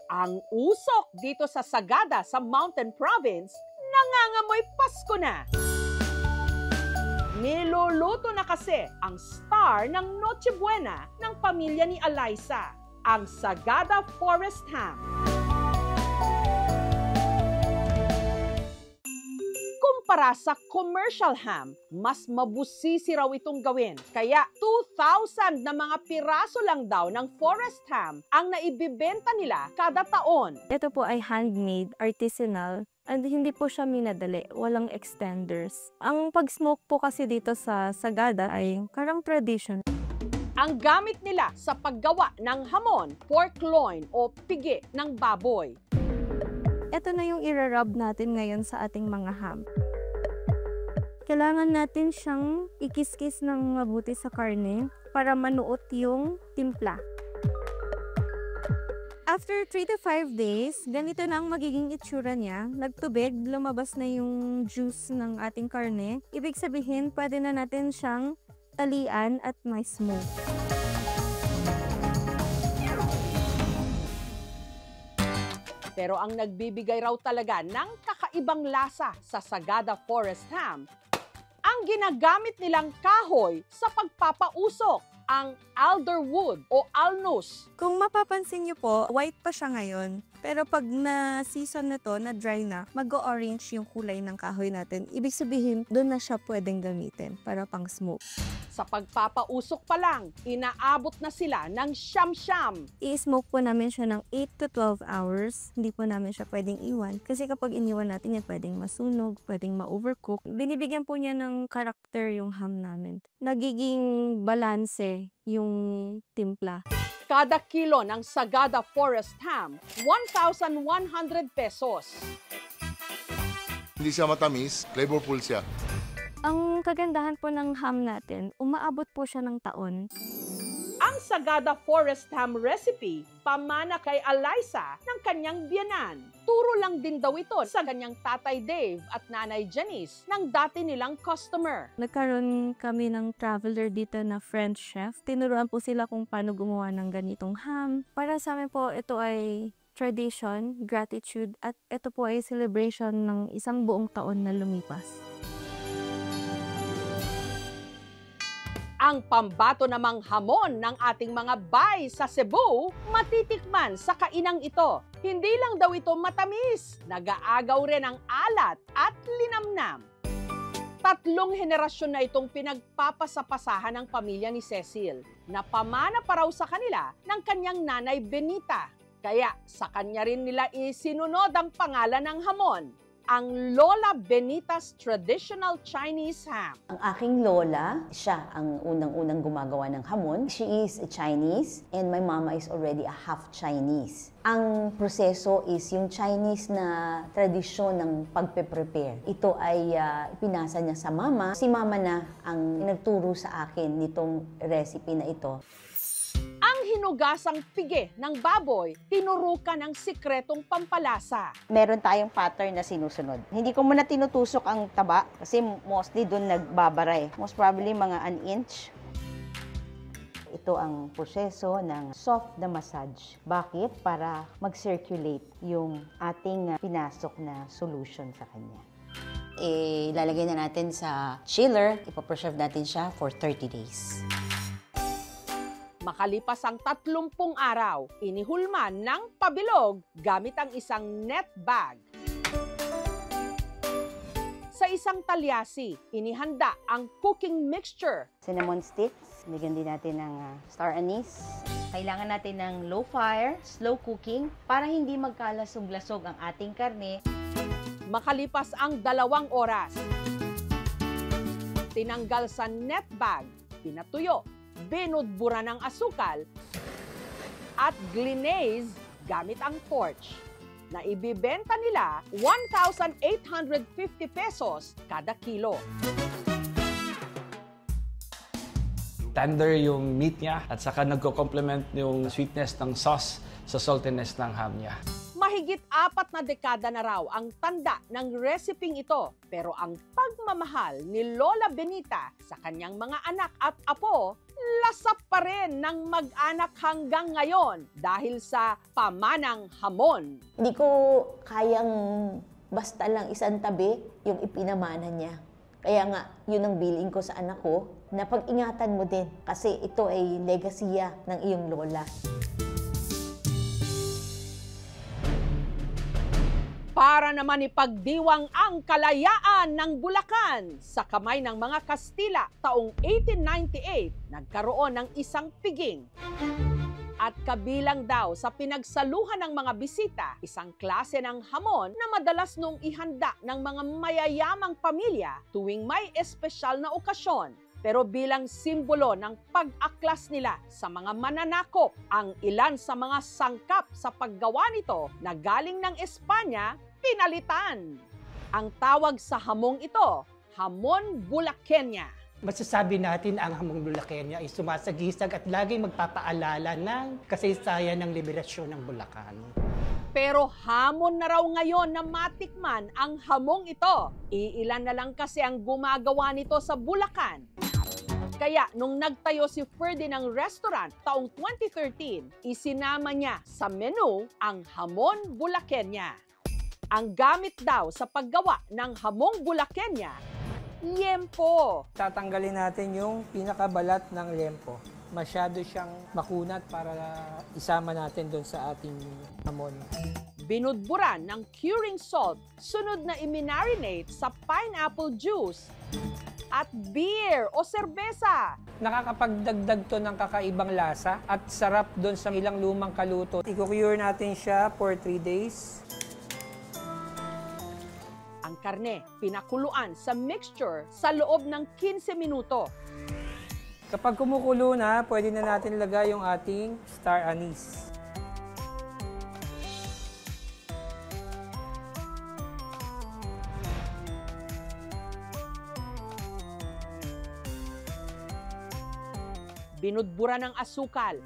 Ang usok dito sa Sagada sa Mountain Province, nangangamoy Pasko na. Niluluto na kasi ang star ng Noche Buena ng pamilya ni Eliza, ang Sagada Forest Ham. Kumpara sa commercial ham, mas mabusisi raw itong gawin. Kaya 2,000 na mga piraso lang daw ng forest ham ang naibibenta nila kada taon. Ito po ay handmade, artisanal, and hindi po siya minadali, walang extenders. Ang pag-smoke po kasi dito sa Sagada ay karang tradition. Ang gamit nila sa paggawa ng hamon, pork loin o pigi ng baboy. Ito na yung irarub natin ngayon sa ating mga ham. Kailangan natin siyang ikis-kis ng mabuti sa karne para manuot yung timpla. After 3 to 5 days, ganito na ang magiging itsura niya. Nagtubig, lumabas na yung juice ng ating karne. Ibig sabihin, pwede na natin siyang talian at may smoke. Pero ang nagbibigay raw talaga ng kakaibang lasa sa Sagada Forest Ham, ang ginagamit nilang kahoy sa pagpapausok, ang alderwood o alnus. Kung mapapansin niyo po, white pa siya ngayon. Pero pag na-season na to, na-dry na, mag-orange yung kulay ng kahoy natin. Ibig sabihin, doon na siya pwedeng gamitin para pang smoke. Sa pagpapausok pa lang, inaabot na sila ng siyam-siyam. I-smoke po namin siya ng 8 to 12 hours. Hindi po namin siya pwedeng iwan. Kasi kapag iniwan natin yan, pwedeng masunog, pwedeng ma-overcook. Binibigyan po niya ng karakter yung ham namin. Nagiging balanse yung timpla. Kada kilo ng Sagada Forest Ham, 1,100 pesos. Hindi siya matamis, flavorful siya. Ang kagandahan po ng ham natin, umaabot po siya ng taon. Ang Sagada Forest Ham recipe, pamana kay Eliza ng kanyang biyanan. Turo lang din daw ito sa kanyang tatay Dave at nanay Janice ng dati nilang customer. Nagkaroon kami ng traveler dito na French chef. Tinuruan po sila kung paano gumawa ng ganitong ham. Para sa amin po, ito ay tradition, gratitude, at ito po ay celebration ng isang buong taon na lumipas. Ang pambato namang hamon ng ating mga bay sa Cebu, matitikman sa kainang ito. Hindi lang daw ito matamis, nag-aagaw rin ang alat at linamnam. 3 henerasyon na itong pinagpapasapasahan ng pamilya ni Cecil, na pamana pa raw sa kanila ng kanyang nanay Benita. Kaya sa kanya rin nila isinunod ang pangalan ng hamon, ang Lola Benita's Traditional Chinese Ham. Ang aking lola, siya ang unang-unang gumagawa ng hamon. She is a Chinese and my mama is already a half Chinese. Ang proseso is yung Chinese na tradisyon ng pagpe-prepare. Ito ay ipinasa niya sa mama. Si mama na ang nagturo sa akin nitong recipe na ito. Ang hinugasang pigi ng baboy, tinurukan ng sikretong pampalasa. Meron tayong pattern na sinusunod. Hindi ko muna tinutusok ang taba kasi mostly doon nagbabara eh. Most probably mga 1 inch. Ito ang proseso ng soft na massage. Bakit? Para mag-circulate yung ating pinasok na solution sa kanya. Ilalagay na natin sa chiller. Ipapreserve natin siya for 30 days. Makalipas ang 30 araw, inihulman ng pabilog gamit ang isang net bag. Sa isang talyasi, inihanda ang cooking mixture. Cinnamon sticks, bigyan din natin ng star anise. Kailangan natin ng low fire, slow cooking, para hindi magkalasog-lasog ang ating karne. Makalipas ang 2 oras, tinanggal sa net bag, pinatuyo, binudbura ng asukal, at glinaze gamit ang torch, na ibibenta nila 1,850 pesos kada kilo. Tender yung meat niya at saka nagko-complement yung sweetness ng sauce sa saltiness ng ham niya. Mahigit 4 na dekada na raw ang tanda ng reseping ito, pero ang pagmamahal ni Lola Benita sa kanyang mga anak at apo, lasap pa rin ng mag-anak hanggang ngayon dahil sa pamanang hamon. Hindi ko kayang basta lang isang tabi yung ipinamana niya. Kaya nga, yun ang bilin ko sa anak ko, na pag-ingatan mo din kasi ito ay legasiya ng iyong lola. Para naman ipagdiwang ang kalayaan ng Bulacan sa kamay ng mga Kastila taong 1898, nagkaroon ng isang piging. At kabilang daw sa pinagsaluhan ng mga bisita, isang klase ng hamon na madalas nung ihanda ng mga mayayamang pamilya tuwing may espesyal na okasyon. Pero bilang simbolo ng pag-aklas nila sa mga mananakop, ang ilan sa mga sangkap sa paggawa nito na galing ng Espanya, pinalitan. Ang tawag sa hamong ito, hamon Bulaqueña. Masasabi natin ang hamong Bulaqueña ay sumasagisag at laging magpapaalala ng kasaysayan ng liberasyon ng Bulacan. Pero hamon na raw ngayon na matikman ang hamong ito. Iilan na lang kasi ang gumagawa nito sa Bulacan. Kaya nung nagtayo si Ferdy ng restaurant taong 2013, isinama niya sa menu ang hamon Bulaqueña. Ang gamit daw sa paggawa ng hamong Bulaqueña, liempo. Tatanggalin natin yung pinakabalat ng liempo. Masyado siyang makunat para isama natin doon sa ating hamon. Binudburan ng curing salt, sunod na i-marinate sa pineapple juice at beer o serbesa. Nakakapagdagdag to ng kakaibang lasa at sarap doon sa ilang lumang kaluto. I-cure natin siya for 3 days. Ang karne, pinakuluan sa mixture sa loob ng 15 minuto. Kapag kumukulo na, pwede na natin lagay yung ating star anise. Binudbura ng asukal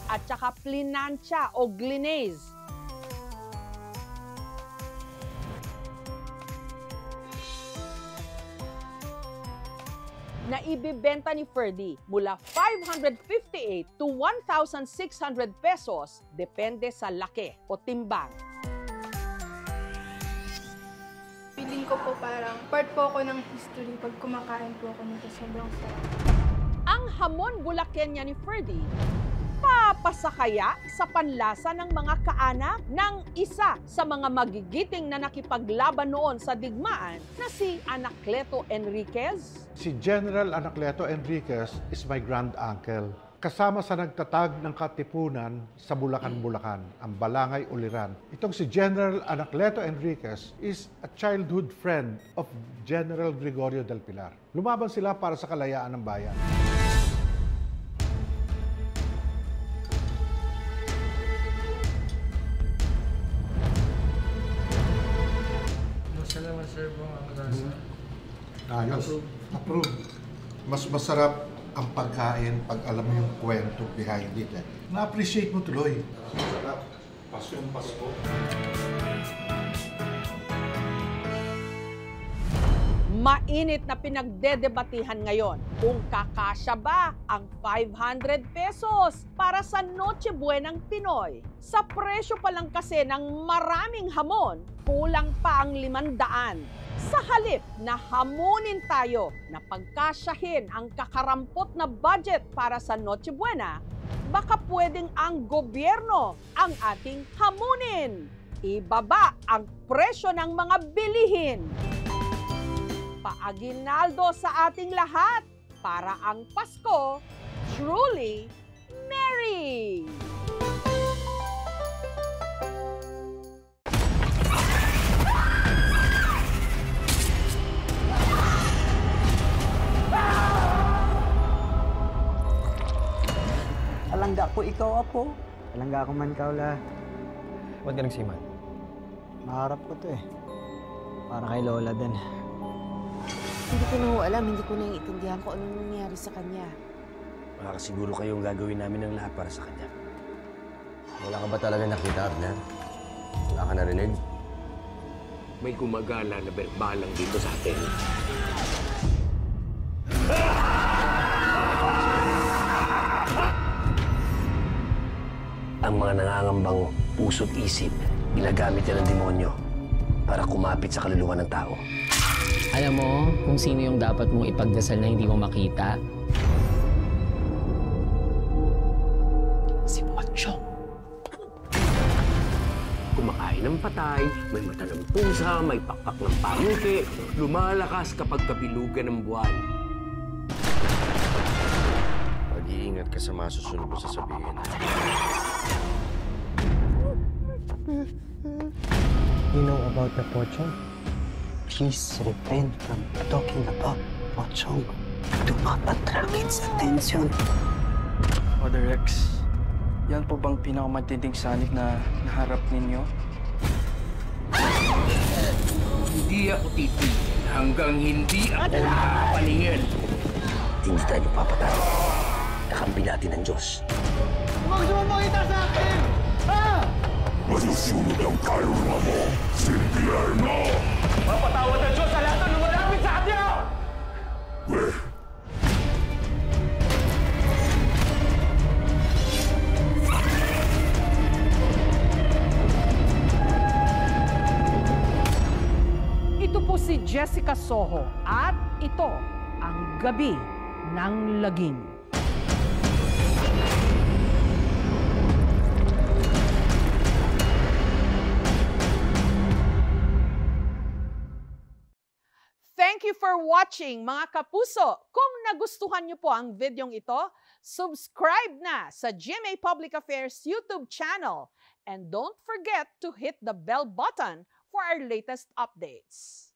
at saka plinansya o glinaze. Na ibibenta ni Ferdy mula 558 to 1,600 pesos depende sa laki o timbang. Feeling ko po parang part po ako ng history pag kumakain po ako nito, sobrang sarap. Ang hamon Bulaqueña ni Ferdy, papasakaya sa panlasa ng mga kaanak ng isa sa mga magigiting na nakipaglaban noon sa digmaan na si Anacleto Enriquez. Si General Anacleto Enriquez is my grand uncle. Kasama sa nagtatag ng katipunan sa Bulacan, Bulacan, ang Balangay Uliran. Itong si General Anacleto Enriquez is a childhood friend of General Gregorio del Pilar. Lumaban sila para sa kalayaan ng bayan. Salamat sir po ang lasa. Ayos. Approve. Mas masarap ang pagkain pag alam mo yung kwento behind it. Na-appreciate mo tuloy. Masarap. Pasyong Pasko. Mainit na pinagdedebatihan ngayon kung kakasya ba ang 500 pesos para sa Noche Buenang Pinoy. Sa presyo pa lang kasi ng maraming hamon, kulang pa ang 500. Sa halip na hamunin tayo na pagkasyahin ang kakarampot na budget para sa Noche Buena, baka pwedeng ang gobyerno ang ating hamunin. Ibaba ang presyo ng mga bilihin. Paaginaldo sa ating lahat para ang Pasko truly merry! Alangga ko ikaw, Apo. Alangga ko man ikaw, La. Ba't ka nagsiman? Maharap ko to eh. Para kay Lola din. Hindi ko na ho alam, hindi ko naiintindihan kung anong nangyari sa kanya. Makakasiguro kayong gagawin namin ng lahat para sa kanya. Wala ka ba talaga nakita, Abner? Wala ka narinig? May gumagala na berbalang dito sa atin. Ang mga nangangambang puso't isip, ginagamit yan ng demonyo para kumapit sa kaluluwa ng tao. Alam mo kung sino yung dapat mong ipagdasal na hindi mo makita? Si Pochong. Kumakain ng patay, may mata ng pusa, may pakpak ng pangke, lumalakas kapag kabilugan ng buwan. Pag-iingat ka sa masusunod mo sasabihin. You know about the Pochong? Please refrain from talking about Pochong. Do not attract its attention. Father Rex, yan po bang pinakamatinding sanib na naharap ninyo? Hindi ako titigil hanggang hindi ako nakapaningin. Hindi tayo papatay. Nakampi natin ang Diyos. Huwag sumapakita sa akin! Ha? Masusunod ang kaluluwa mo, Silvierno! Mapatawad ang Diyos sa lahat ng lumalapit sa kanya! Ito po si Jessica Soho at ito ang Gabi ng Lagim. Thank you for watching, mga kapuso. Kung nagustuhan niyo po ang videong ito, subscribe na sa GMA Public Affairs YouTube channel. And don't forget to hit the bell button for our latest updates.